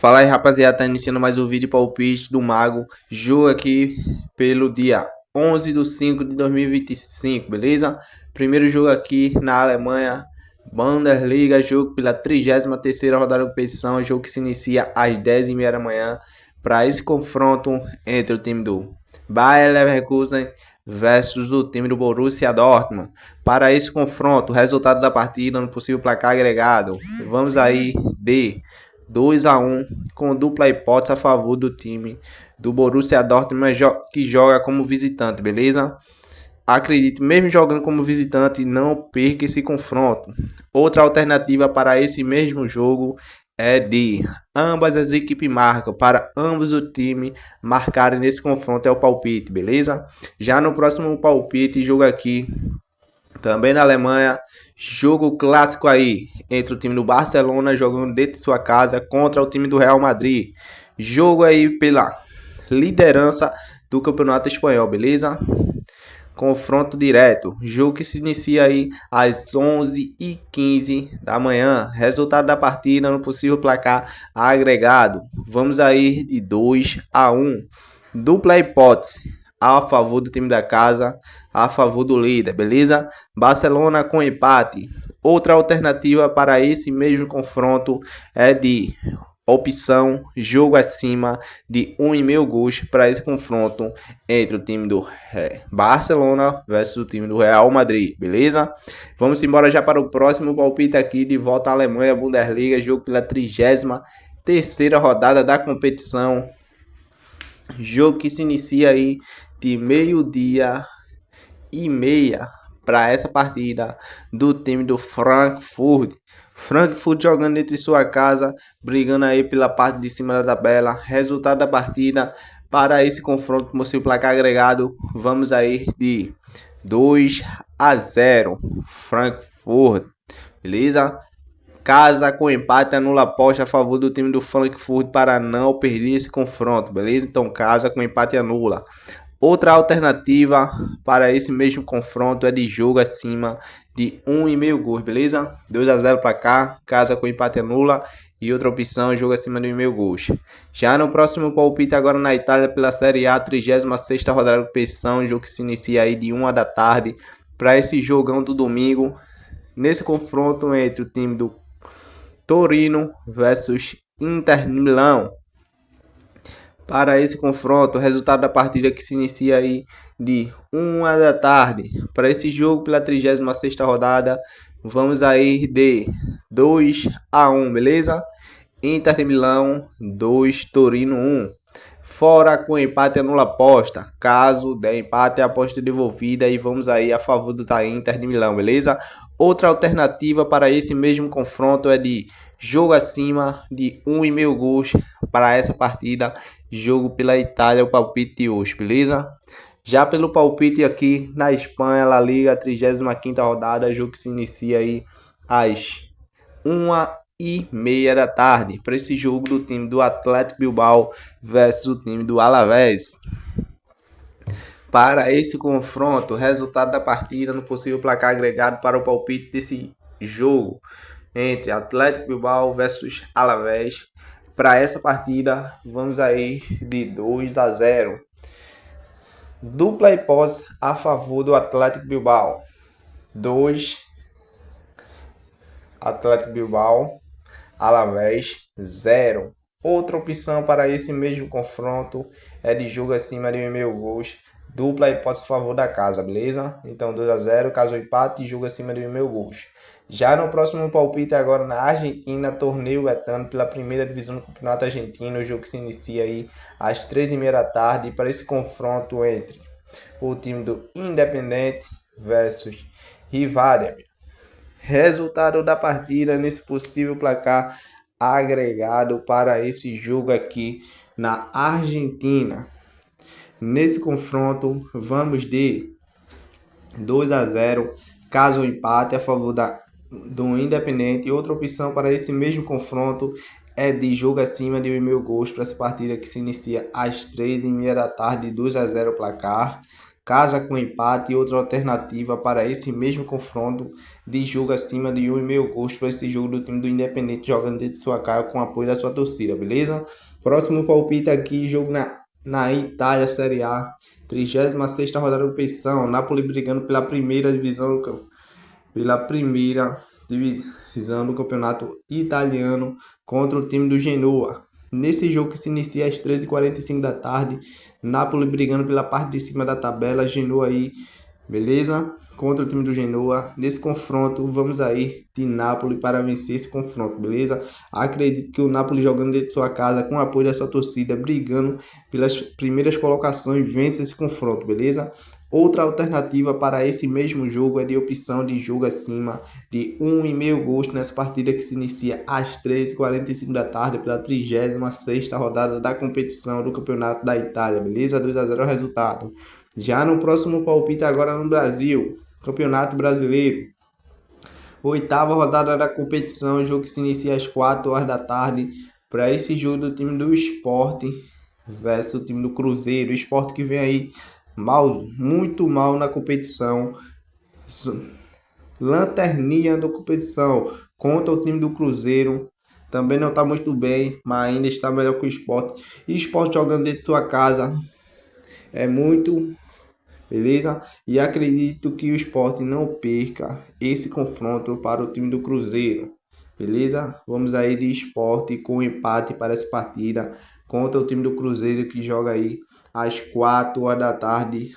Fala aí, rapaziada, tá iniciando mais um vídeo palpite do Mago. Jogo aqui pelo dia 11 de 5 de 2025, beleza? Primeiro jogo aqui na Alemanha, Bundesliga, jogo pela 33ª rodada de competição, jogo que se inicia às 10h30 da manhã. Para esse confronto entre o time do Bayer Leverkusen versus o time do Borussia Dortmund. Para esse confronto, o resultado da partida no possível placar agregado, vamos aí de 2-1 com dupla hipótese a favor do time do Borussia Dortmund que joga como visitante, beleza? Acredite, mesmo jogando como visitante, não perca esse confronto. Outra alternativa para esse mesmo jogo é de ambas as equipes marcam, para ambos os times marcarem nesse confronto é o palpite, beleza? Já no próximo palpite, jogo aqui também na Alemanha, jogo clássico aí entre o time do Barcelona jogando dentro de sua casa contra o time do Real Madrid. Jogo aí pela liderança do Campeonato Espanhol, beleza? Confronto direto. Jogo que se inicia aí às 11h15 da manhã. Resultado da partida no possível placar agregado. Vamos aí de 2-1. Dupla hipótese a favor do time da casa, a favor do líder, beleza? Barcelona com empate. Outra alternativa para esse mesmo confronto é de opção jogo acima de 1,5 gols para esse confronto entre o time do Barcelona versus o time do Real Madrid, beleza? Vamos embora já para o próximo palpite aqui de volta à Alemanha, Bundesliga, jogo pela 33ª rodada da competição. Jogo que se inicia aí de 12h30 para essa partida do time do Frankfurt. Frankfurt jogando dentro de sua casa, brigando aí pela parte de cima da tabela. Resultado da partida para esse confronto, como se o placar agregado, vamos aí de 2-0 Frankfurt, beleza? Casa com empate anula a aposta a favor do time do Frankfurt para não perder esse confronto, beleza? Então casa com empate anula. Outra alternativa para esse mesmo confronto é de jogo acima de 1,5 gols, beleza? 2-0 para cá, casa com empate anula. E outra opção, jogo acima de 1,5 gols. Já no próximo palpite agora na Itália pela Série A, 36ª rodada de competição, jogo que se inicia aí de 1h da tarde. Para esse jogão do domingo, nesse confronto entre o time do Torino versus Inter Milão. Para esse confronto, o resultado da partida que se inicia aí de 1h da tarde. Para esse jogo pela 36ª rodada, vamos aí de 2-1, beleza? Inter de Milão 2, Torino 1. Fora com empate anula aposta. Caso der empate, a aposta é devolvida e vamos aí a favor do Inter de Milão, beleza? Outra alternativa para esse mesmo confronto é de jogo acima de 1,5 gols para essa partida. Jogo pela Itália, o palpite de hoje, beleza? Já pelo palpite aqui na Espanha, La Liga, 35ª rodada, jogo que se inicia aí às 1h30 da tarde. Para esse jogo do time do Athletic Bilbao versus o time do Alavés. Para esse confronto, resultado da partida no possível placar agregado para o palpite desse jogo entre Athletic Bilbao versus Alavés. Para essa partida, vamos aí de 2-0. Dupla hipótese a favor do Athletic Bilbao. 2 Athletic Bilbao, Alavés 0. Outra opção para esse mesmo confronto é de jogo acima de 1,5 gols. Dupla hipótese a favor da casa, beleza? Então 2-0, caso empate, jogo acima de 1,5 gols. Já no próximo palpite agora na Argentina, torneio etano pela primeira divisão do Campeonato Argentino, o jogo que se inicia aí às 3h30 da tarde para esse confronto entre o time do Independiente versus Rivadavia. Resultado da partida nesse possível placar agregado para esse jogo aqui na Argentina. Nesse confronto, vamos de 2-0, caso o empate a favor do Independente. Outra opção para esse mesmo confronto é de jogo acima de 1,5 gols para essa partida que se inicia às 3h30 da tarde, 2-0 placar. casa com empate. E outra alternativa para esse mesmo confronto de jogo acima de 1,5 gols para esse jogo do time do Independente jogando dentro de sua casa com apoio da sua torcida, beleza? Próximo palpite aqui, jogo na Itália, Série A, 36ª rodada da competição, Napoli brigando pela primeira divisão do campeonato italiano contra o time do Genoa. Nesse jogo que se inicia às 13h45 da tarde, Napoli brigando pela parte de cima da tabela, Genoa aí, beleza? Contra o time do Genoa. Nesse confronto, vamos aí de Napoli para vencer esse confronto, beleza? Acredito que o Napoli jogando dentro de sua casa, com o apoio da sua torcida, brigando pelas primeiras colocações, vence esse confronto, beleza? Outra alternativa para esse mesmo jogo é de opção de jogo acima de 1,5 gols nessa partida que se inicia às 13h45 da tarde pela 36ª rodada da competição do Campeonato da Itália, beleza? 2-0 o resultado. Já no próximo palpite agora no Brasil, Campeonato Brasileiro, 8ª rodada da competição, jogo que se inicia às 4h da tarde, para esse jogo do time do Sport versus o time do Cruzeiro. O Sport que vem aí muito mal na competição, lanterninha da competição, contra o time do Cruzeiro. Também não está muito bem, mas ainda está melhor que o Sport. E o Sport jogando dentro de sua casa é muito... beleza? E acredito que o Sport não perca esse confronto para o time do Cruzeiro, beleza? Vamos aí de Sport com empate para essa partida contra o time do Cruzeiro que joga aí às 4h da tarde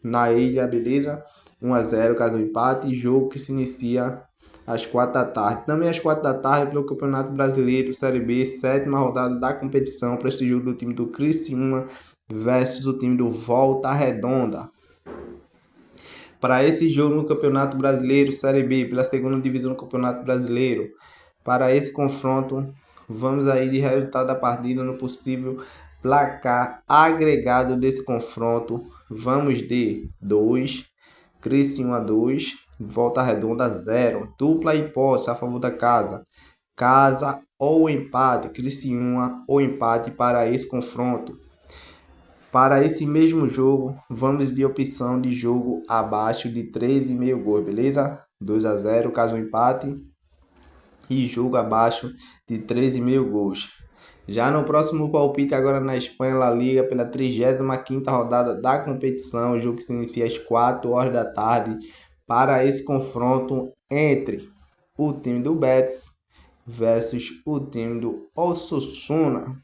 na ilha, beleza? 1-0 caso empate, jogo que se inicia às 4h da tarde. Também às 4h da tarde pelo Campeonato Brasileiro Série B, 7ª rodada da competição, para esse jogo do time do Criciúma versus o time do Volta Redonda. Para esse jogo no Campeonato Brasileiro Série B, pela 2ª divisão do Campeonato Brasileiro, para esse confronto, vamos aí de resultado da partida no possível placar agregado desse confronto. Vamos de 2, Criciúma 2, Volta Redonda 0. Dupla hipótese a favor da casa. Casa ou empate, Criciúma ou empate para esse confronto. Para esse mesmo jogo, vamos de opção de jogo abaixo de 3,5 gols, beleza? 2-0 caso empate e jogo abaixo de 3,5 gols. Já no próximo palpite agora na Espanha, La Liga, pela 35ª rodada da competição, o jogo que se inicia às 4h da tarde, para esse confronto entre o time do Betis versus o time do Osasuna.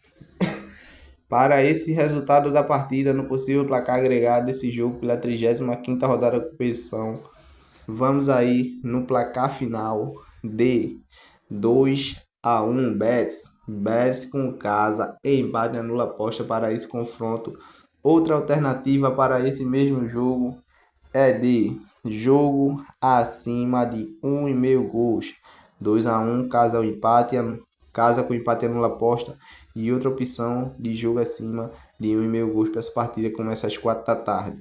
Para esse resultado da partida, no possível placar agregado desse jogo pela 35ª rodada da competição, vamos aí no placar final de 2-1 Betis com casa, empate anula aposta para esse confronto. Outra alternativa para esse mesmo jogo é de jogo acima de 1,5 gols, 2-1 casa o empate, casa com empate anula aposta. E outra opção de jogo acima de 1,5 gols para essa partida, começa às 4h da tarde.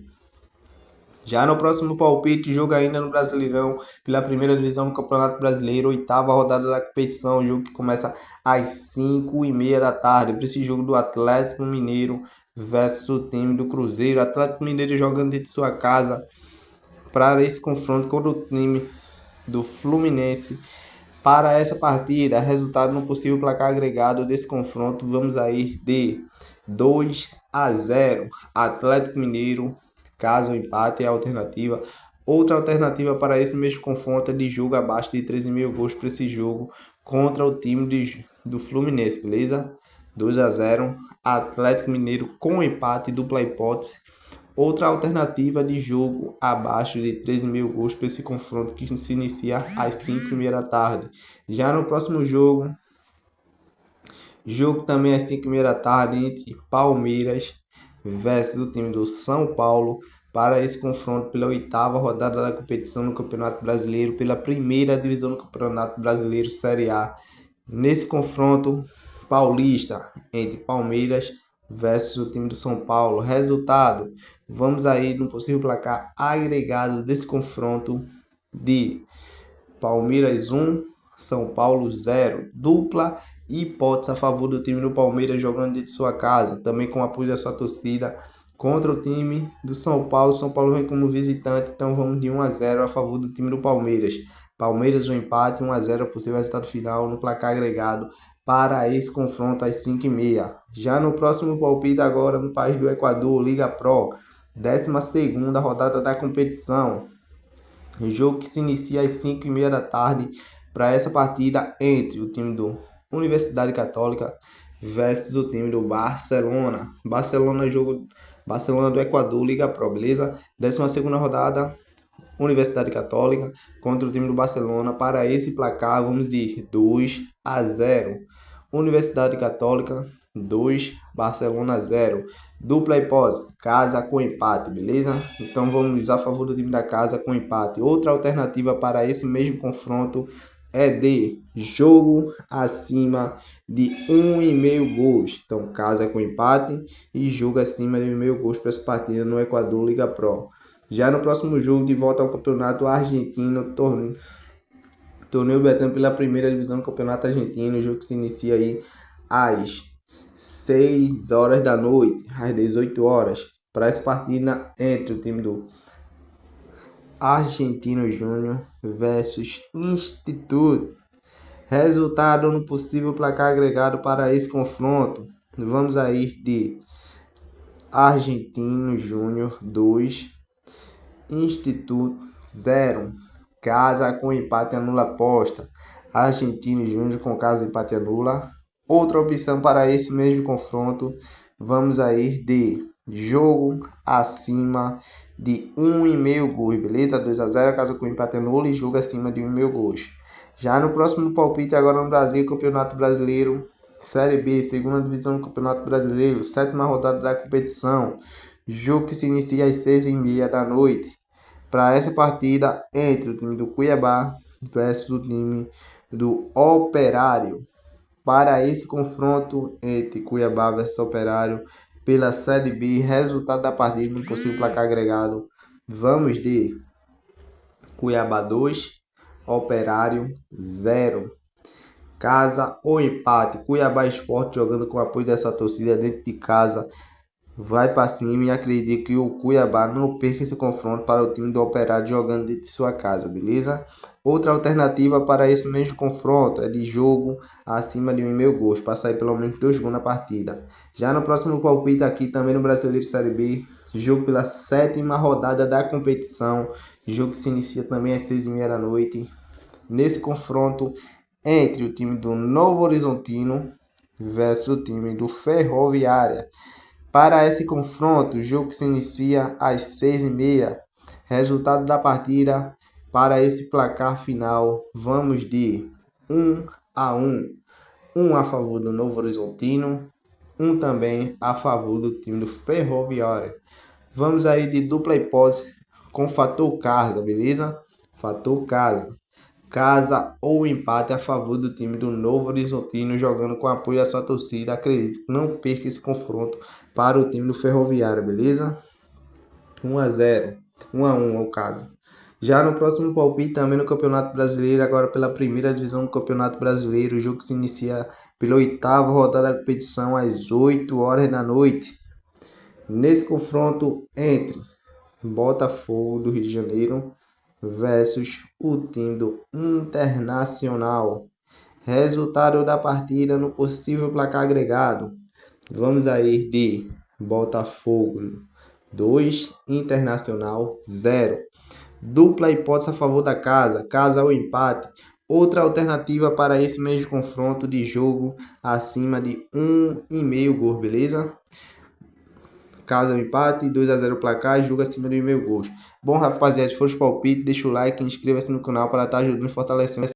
Já no próximo palpite, jogo ainda no Brasileirão, pela primeira divisão do Campeonato Brasileiro, 8ª rodada da competição, jogo que começa às 5h30 da tarde, para esse jogo do Atlético Mineiro versus o time do Cruzeiro. Atlético Mineiro jogando dentro de sua casa para esse confronto contra o time do Fluminense. Para essa partida, resultado no possível placar agregado desse confronto, vamos aí de 2-0 Atlético Mineiro, caso o empate é a alternativa. Outra alternativa para esse mesmo confronto é de jogo abaixo de 13,5 gols para esse jogo contra o time do Fluminense, beleza? 2-0 Atlético Mineiro com empate, dupla hipótese. Outra alternativa de jogo abaixo de 13,5 gols para esse confronto que se inicia às 5h30 da tarde. Já no próximo jogo também às 5h30 da tarde, entre Palmeiras versus o time do São Paulo, para esse confronto pela 8ª rodada da competição no Campeonato Brasileiro, pela primeira divisão do Campeonato Brasileiro Série A. Nesse confronto paulista entre Palmeiras versus o time do São Paulo, resultado, vamos aí no possível placar agregado desse confronto de Palmeiras 1, São Paulo 0, dupla hipótese a favor do time do Palmeiras jogando dentro de sua casa, também com apoio da sua torcida, contra o time do São Paulo. São Paulo vem como visitante, então vamos de 1 a 0 a favor do time do Palmeiras. Palmeiras no empate, 1 a 0 possível resultado final no placar agregado para esse confronto às 5h30. Já no próximo palpite agora no país do Equador, Liga Pro, 12ª rodada da competição. Jogo que se inicia às 5h30 da tarde para essa partida entre o time do Universidade Católica versus o time do Barcelona. Barcelona do Equador, Liga Pro, beleza? 12ª rodada, Universidade Católica contra o time do Barcelona. Para esse placar, vamos de 2 a 0. Universidade Católica 2, Barcelona 0. Dupla hipótese, casa com empate, beleza? Então vamos a favor do time da casa com empate. Outra alternativa para esse mesmo confronto é de jogo acima de 1,5 gols. Então casa com empate e jogo acima de 1,5 gols para essa partida no Equador Liga Pro. Já no próximo jogo, de volta ao campeonato argentino, torneio Betão pela primeira divisão do campeonato argentino, o jogo que se inicia aí às 6 horas da noite, às 18 horas, para essa partida entre o time do Argentino Júnior versus Instituto. Resultado no possível placar agregado para esse confronto. Vamos aí de Argentino Júnior 2, Instituto 0. Casa com empate anula aposta. Argentino Júnior com casa empate anula. Outra opção para esse mesmo confronto, vamos aí de jogo acima de 1,5 gols, beleza? 2 a 0, casa com empate anula e jogo acima de 1,5 gols. Já no próximo palpite agora no Brasil, Campeonato Brasileiro, Série B, segunda divisão do Campeonato Brasileiro, 7ª rodada da competição. Jogo que se inicia às 6h30 da noite. Para essa partida entre o time do Cuiabá versus o time do Operário. Para esse confronto entre Cuiabá versus Operário pela Série B, resultado da partida no possível placar agregado, vamos de Cuiabá 2, Operário 0. Casa ou empate, Cuiabá Esporte jogando com o apoio dessa torcida dentro de casa, vai para cima e acredito que o Cuiabá não perca esse confronto para o time do Operário jogando dentro de sua casa, beleza? Outra alternativa para esse mesmo confronto é de jogo acima de 1,5 gols, para sair pelo menos 2 gols na partida. Já no próximo palpite aqui também no Brasileiro Série B, jogo pela 7ª rodada da competição, jogo que se inicia também às 6h30 da noite. Nesse confronto entre o time do Novo Horizontino versus o time do Ferroviária. Para esse confronto, o jogo que se inicia às 6h30. Resultado da partida para esse placar final, vamos de 1 a 1. 1 a favor do Novo Horizontino, 1 também a favor do time do Ferroviária. Vamos aí de dupla hipótese com fator casa, beleza? Fator casa. Casa ou empate a favor do time do Novo Horizontino, jogando com apoio da sua torcida. Acredito que não perca esse confronto para o time do Ferroviário, beleza? 1 a 0, 1 a 1 é o caso. Já no próximo palpite também no Campeonato Brasileiro, agora pela primeira divisão do Campeonato Brasileiro, o jogo se inicia pela 8ª rodada da competição às 8 horas da noite. Nesse confronto entre Botafogo do Rio de Janeiro versus o time do Internacional. Resultado da partida no possível placar agregado. Vamos aí de Botafogo 2, Internacional 0. Dupla hipótese a favor da casa, casa ou empate. Outra alternativa para esse mesmo confronto de jogo acima de 1,5 gols, beleza? Casa ou empate, 2 a 0 placar e jogo acima de 1,5 gols. Bom, rapaziada, se for os palpites, deixa o like, inscreva-se no canal para estar ajudando e fortalecendo